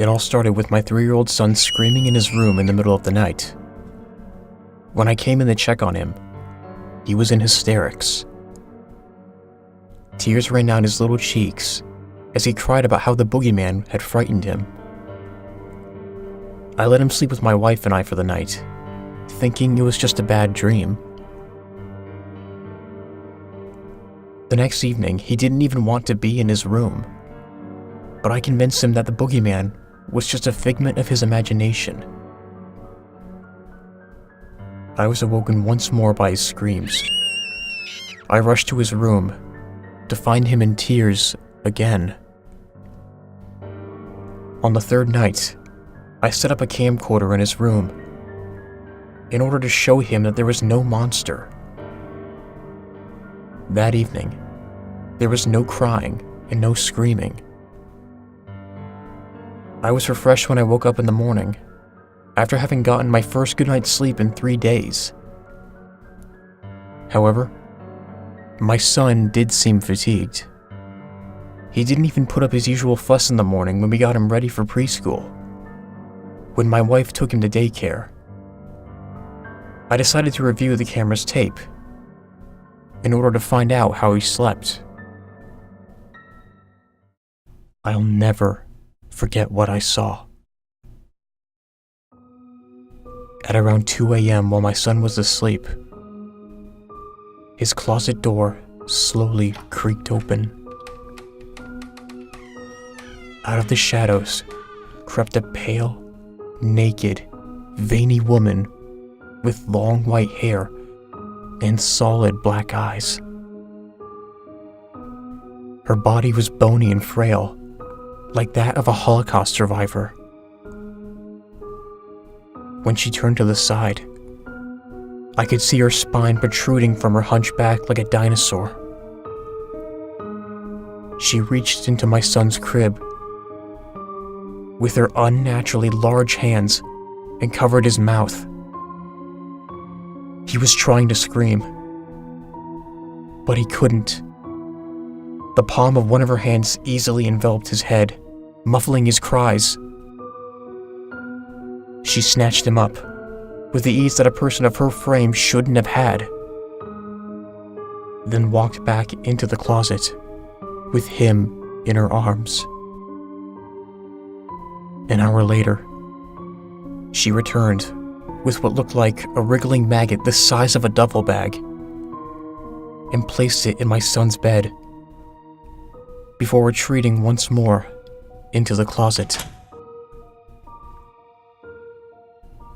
It all started with my 3-year-old son screaming in his room in the middle of the night. When I came in to check on him, he was in hysterics. Tears ran down his little cheeks as he cried about how the Boogeyman had frightened him. I let him sleep with my wife and I for the night, thinking it was just a bad dream. The next evening, he didn't even want to be in his room, but I convinced him that the Boogeyman was just a figment of his imagination. I was awoken once more by his screams. I rushed to his room to find him in tears again. On the third night, I set up a camcorder in his room in order to show him that there was no monster. That evening, there was no crying and no screaming. I was refreshed when I woke up in the morning, after having gotten my first good night's sleep in 3 days. However, my son did seem fatigued. He didn't even put up his usual fuss in the morning when we got him ready for preschool. When my wife took him to daycare, I decided to review the camera's tape in order to find out how he slept. I'll never forget what I saw. At around 2 a.m. while my son was asleep, his closet door slowly creaked open. Out of the shadows crept a pale, naked, veiny woman with long white hair and solid black eyes. Her body was bony and frail, like that of a Holocaust survivor. When she turned to the side, I could see her spine protruding from her hunchback like a dinosaur. She reached into my son's crib with her unnaturally large hands and covered his mouth. He was trying to scream, but he couldn't. The palm of one of her hands easily enveloped his head, muffling his cries. She snatched him up, with the ease that a person of her frame shouldn't have had, then walked back into the closet, with him in her arms. An hour later, she returned with what looked like a wriggling maggot the size of a duffel bag, and placed it in my son's bed, before retreating once more into the closet.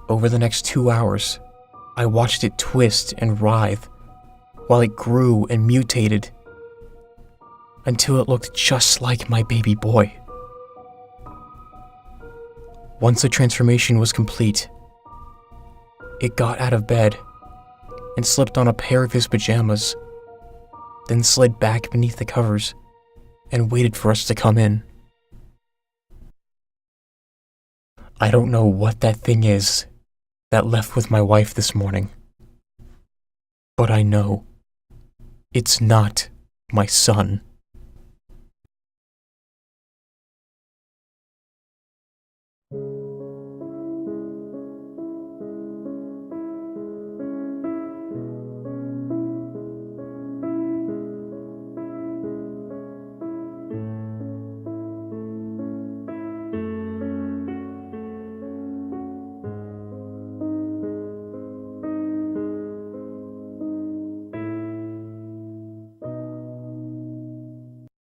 Over the next 2 hours, I watched it twist and writhe while it grew and mutated until it looked just like my baby boy. Once the transformation was complete, it got out of bed and slipped on a pair of his pajamas, then slid back beneath the covers and waited for us to come in. I don't know what that thing is that left with my wife this morning, but I know it's not my son.